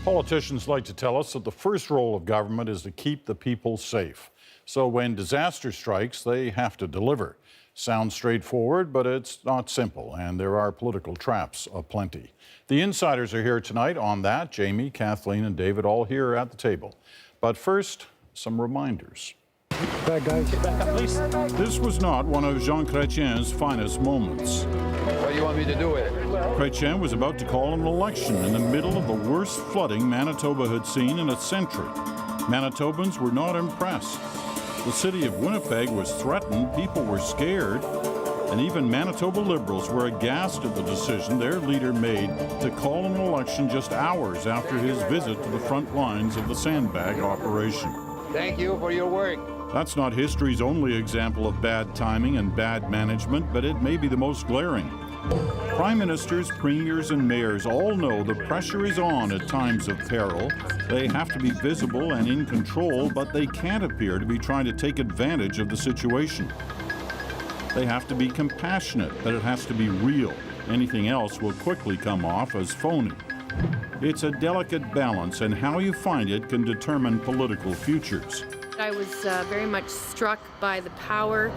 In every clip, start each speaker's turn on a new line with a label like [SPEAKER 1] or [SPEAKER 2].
[SPEAKER 1] Politicians like to tell us that the first role of government is to keep the people safe. So when disaster strikes, they have to deliver. Sounds straightforward, but it's not simple, and there are political traps aplenty. The insiders are here tonight on that. Jamie, Kathleen, and David all here at the table. But first, some reminders.
[SPEAKER 2] Back, guys. Back up, please.
[SPEAKER 1] This was not one of Jean Chrétien's finest moments.
[SPEAKER 3] What do you want me to do with it?
[SPEAKER 1] Chrétien was about to call an election in the middle of the worst flooding Manitoba had seen in a century. Manitobans were not impressed. The city of Winnipeg was threatened, people were scared, and even Manitoba Liberals were aghast at the decision their leader made to call an election just hours after his visit to the front lines of the sandbag operation.
[SPEAKER 3] Thank you for your work.
[SPEAKER 1] That's not history's only example of bad timing and bad management, but it may be the most glaring. Prime ministers, premiers, and mayors all know the pressure is on at times of peril. They have to be visible and in control, but they can't appear to be trying to take advantage of the situation. They have to be compassionate, but it has to be real. Anything else will quickly come off as phony. It's a delicate balance, and how you find it can determine political futures.
[SPEAKER 4] I was very much struck by the power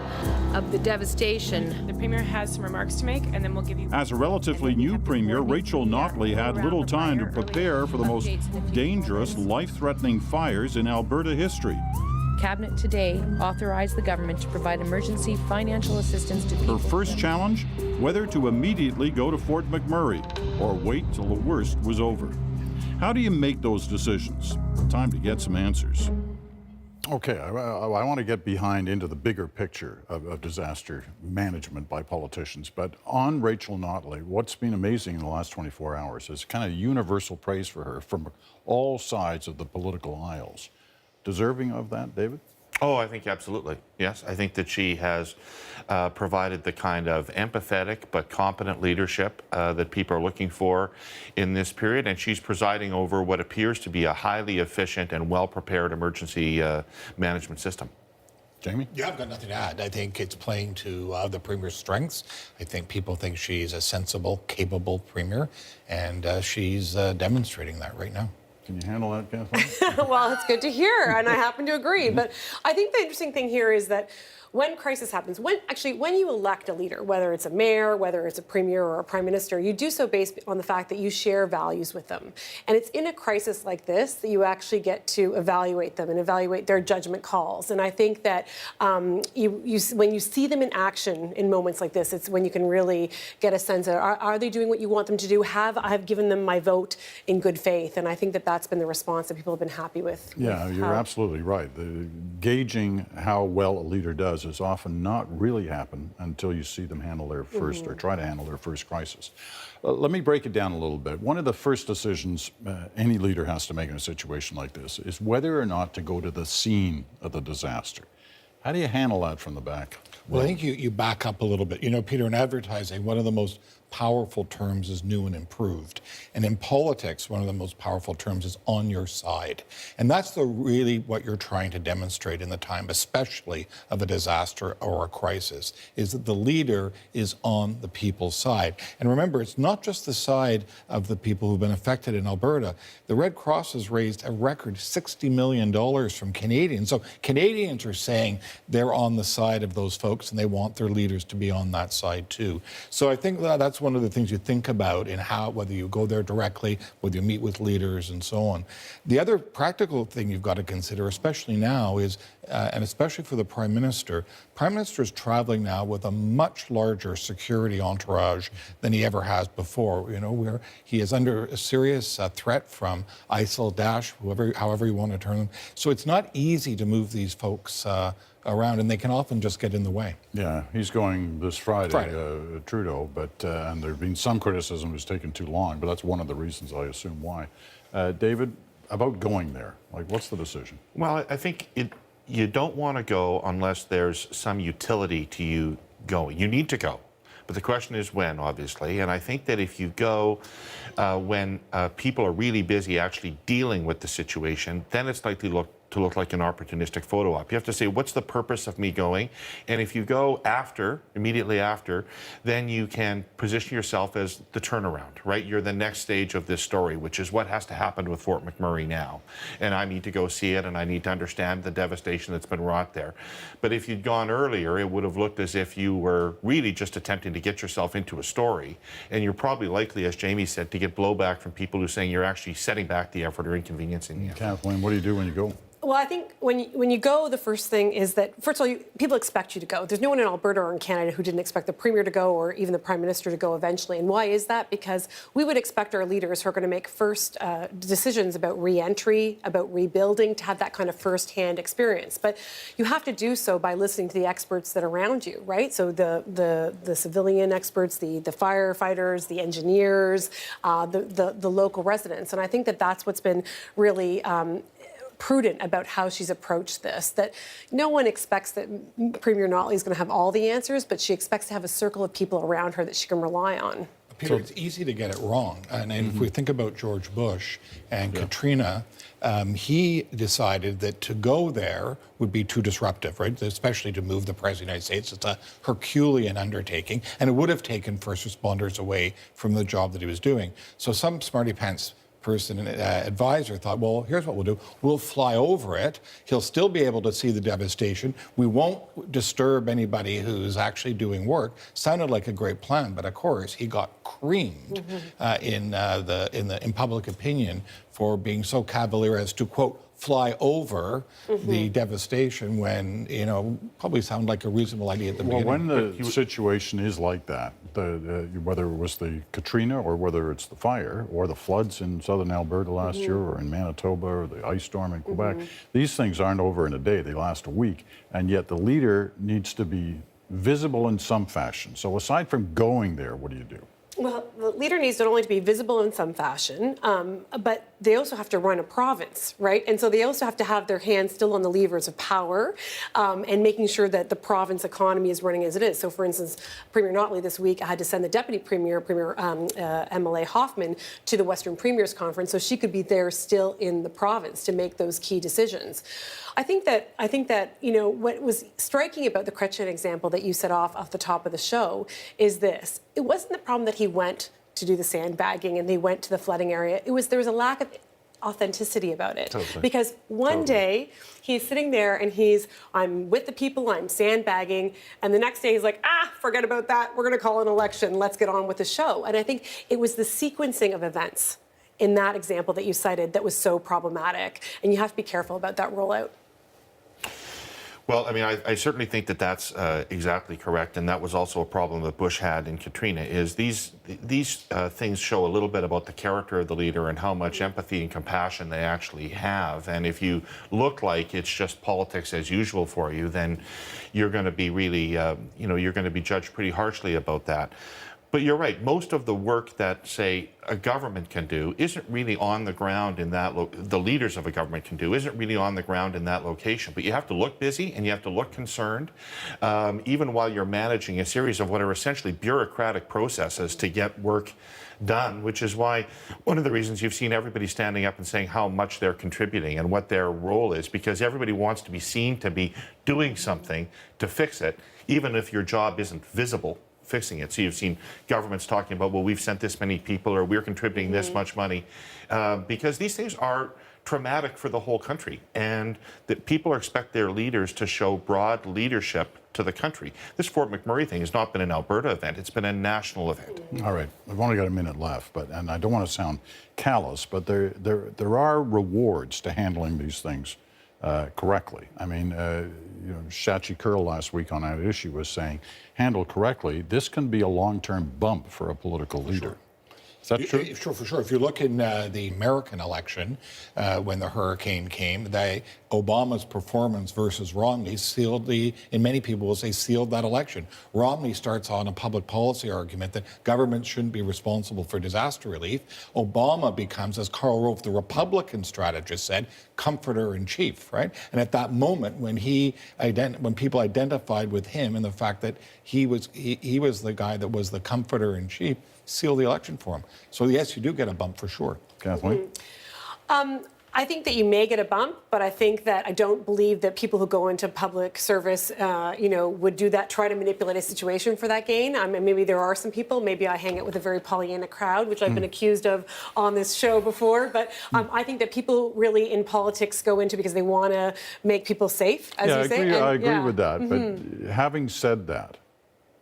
[SPEAKER 4] of the devastation.
[SPEAKER 5] The Premier has some remarks to make, and then we'll give you...
[SPEAKER 1] As a relatively new Premier, Rachel Notley had little time to prepare for the most dangerous, life-threatening fires in Alberta history.
[SPEAKER 4] Cabinet today authorized the government to provide emergency financial assistance to people.
[SPEAKER 1] Her first challenge, whether to immediately go to Fort McMurray or wait till the worst was over. How do you make those decisions? Time to get some answers. Okay, I want to get behind into the bigger picture of disaster management by politicians. But on Rachel Notley, what's been amazing in the last 24 hours is kind of universal praise for her from all sides of the political aisles. Deserving of that, David?
[SPEAKER 6] Oh, I think absolutely. Yes, I think that she has provided the kind of empathetic but competent leadership that people are looking for in this period, and she's presiding over what appears to be a highly efficient and well-prepared emergency management system.
[SPEAKER 1] Jamie?
[SPEAKER 7] Yeah, I've got nothing to add. I think it's playing to the Premier's strengths. I think people think she's a sensible, capable Premier, and she's demonstrating that right now.
[SPEAKER 1] Can you handle that, Kathleen?
[SPEAKER 8] Well, it's good to hear, and I happen to agree. But I think the interesting thing here is that when crisis happens, when you elect a leader, whether it's a mayor, whether it's a premier or a prime minister, you do so based on the fact that you share values with them. And it's in a crisis like this that you actually get to evaluate them and evaluate their judgment calls. And I think that when you see them in action in moments like this, it's when you can really get a sense of, are they doing what you want them to do? I've given them my vote in good faith. And I think that that's been the response that people have been happy with.
[SPEAKER 1] Yeah, you're absolutely right. Gauging how well a leader does is often not really happen until you see them handle their first or try to handle their first crisis. Let me break it down a little bit. One of the first decisions any leader has to make in a situation like this is whether or not to go to the scene of the disaster. How do you handle that from the back?
[SPEAKER 7] Well, I think you back up a little bit. You know, Peter, in advertising, one of the most powerful terms is new and improved. And in politics, one of the most powerful terms is on your side. And that's really what you're trying to demonstrate in the time, especially of a disaster or a crisis, is that the leader is on the people's side. And remember, it's not just the side of the people who've been affected in Alberta. The Red Cross has raised a record $60 million from Canadians. So Canadians are saying they're on the side of those folks and they want their leaders to be on that side too. So I think that's one of the things you think about in whether you go there directly, whether you meet with leaders and so on. The other practical thing you've got to consider, especially now, is, and especially for the Prime Minister is traveling now with a much larger security entourage than he ever has before. You know, where he is under a serious threat from ISIL, Daesh, however you want to term them. So it's not easy to move these folks around, and they can often just get in the way.
[SPEAKER 1] Yeah, he's going this Friday. Trudeau, but and there's been some criticism it's taken too long, but that's one of the reasons, I assume, why. David, about going there, like, what's the decision?
[SPEAKER 6] Well, I think you don't want to go unless there's some utility to you going. You need to go. But the question is when, obviously. And I think that if you go when people are really busy actually dealing with the situation, then it's likely to look like an opportunistic photo op. You have to say, what's the purpose of me going? And if you go immediately after, then you can position yourself as the turnaround, right? You're the next stage of this story, which is what has to happen with Fort McMurray now. And I need to go see it, and I need to understand the devastation that's been wrought there. But if you'd gone earlier, it would have looked as if you were really just attempting to get yourself into a story. And you're probably likely, as Jamie said, to get blowback from people who are saying you're actually setting back the effort or inconveniencing the effort.
[SPEAKER 1] Kathleen, what do you do when you go?
[SPEAKER 8] Well, I think when you go, the first thing is that, first of all, people expect you to go. There's no one in Alberta or in Canada who didn't expect the Premier to go or even the Prime Minister to go eventually. And why is that? Because we would expect our leaders who are going to make first decisions about re-entry, about rebuilding, to have that kind of first-hand experience. But you have to do so by listening to the experts that are around you, right? So the civilian experts, the firefighters, the engineers, the local residents. And I think that that's what's been really prudent about how she's approached this, that no one expects that Premier Notley is going to have all the answers, but she expects to have a circle of people around her that she can rely on.
[SPEAKER 7] Peter, it's easy to get it wrong. And if we think about George Bush and Katrina, he decided that to go there would be too disruptive, right? Especially to move the President of the United States. It's a Herculean undertaking, and it would have taken first responders away from the job that he was doing. So some smarty pants person and advisor thought, well, here's what we'll do. We'll fly over it. He'll still be able to see the devastation. We won't disturb anybody who's actually doing work. Sounded like a great plan, but of course he got creamed in public opinion for being so cavalier as to, quote, fly over the devastation when, probably sounded like a reasonable idea at the beginning.
[SPEAKER 1] Well, when the situation is like that, whether it was the Katrina or whether it's the fire or the floods in southern Alberta last year or in Manitoba or the ice storm in Quebec, these things aren't over in a day. They last a week. And yet the leader needs to be visible in some fashion. So aside from going there, what do you do?
[SPEAKER 8] Well, the leader needs not only to be visible in some fashion, but they also have to run a province, right? And so they also have to have their hands still on the levers of power and making sure that the province economy is running as it is. So, for instance, Premier Notley this week had to send the Deputy Premier, MLA Hoffman, to the Western Premiers Conference so she could be there still in the province to make those key decisions. I think that what was striking about the Chrétien example that you set off the top of the show is this. It wasn't the problem that he went to do the sandbagging and they went to the flooding area. There was a lack of authenticity about it.
[SPEAKER 6] Totally.
[SPEAKER 8] Because one day he's sitting there and I'm with the people, I'm sandbagging, and the next day he's like, forget about that, we're gonna call an election, let's get on with the show. And I think it was the sequencing of events in that example that you cited that was so problematic, and you have to be careful about that rollout.
[SPEAKER 6] Well, I mean, I certainly think that that's exactly correct, and that was also a problem that Bush had in Katrina. Is these things show a little bit about the character of the leader and how much empathy and compassion they actually have. And if you look like it's just politics as usual for you, then you're going to be really, you're going to be judged pretty harshly about that. But you're right. Most of the work that, say, a government can do isn't really on the ground in that the leaders of a government can do isn't really on the ground in that location. But you have to look busy and you have to look concerned, even while you're managing a series of what are essentially bureaucratic processes to get work done, which is why one of the reasons you've seen everybody standing up and saying how much they're contributing and what their role is, because everybody wants to be seen to be doing something to fix it, even if your job isn't visible fixing it. So you've seen governments talking about, well, we've sent this many people or we're contributing this much money, because these things are traumatic for the whole country, and that people expect their leaders to show broad leadership to the country. This Fort McMurray thing has not been an Alberta event, it's been a national event.
[SPEAKER 1] All right, we've only got a minute left, and I don't want to sound callous, but there are rewards to handling these things correctly. I mean, Shachi Kurl last week on that issue was saying, handled correctly, this can be a long-term bump for a political leader.
[SPEAKER 7] Sure.
[SPEAKER 1] Is that true?
[SPEAKER 7] Sure, for sure. If you look in the American election, when the hurricane came, Obama's performance versus Romney in many people will say, sealed that election. Romney starts on a public policy argument that government shouldn't be responsible for disaster relief. Obama becomes, as Karl Rove, the Republican strategist, said, comforter in chief, right? And at that moment, when people identified with him and the fact that he was the guy that was the comforter in chief, sealed the election for him. So yes, you do get a bump for sure.
[SPEAKER 1] Kathleen?
[SPEAKER 8] I think that you may get a bump, but I think that I don't believe that people who go into public service, would do that, try to manipulate a situation for that gain. I mean, maybe there are some people. Maybe I hang out with a very Pollyanna crowd, which I've been accused of on this show before. But I think that people really in politics go into because they want to make people safe, as
[SPEAKER 1] Yeah,
[SPEAKER 8] you say.
[SPEAKER 1] I agree
[SPEAKER 8] yeah.
[SPEAKER 1] with that. But having said that,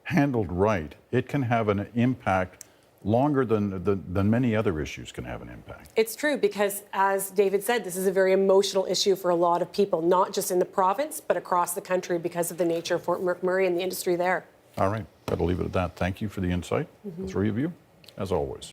[SPEAKER 1] handled right, it can have an impact longer than many other issues can have an impact.
[SPEAKER 8] It's true because, as David said, this is a very emotional issue for a lot of people, not just in the province, but across the country because of the nature of Fort McMurray and the industry there.
[SPEAKER 1] All right, got to leave it at that. Thank you for the insight, the three of you, as always.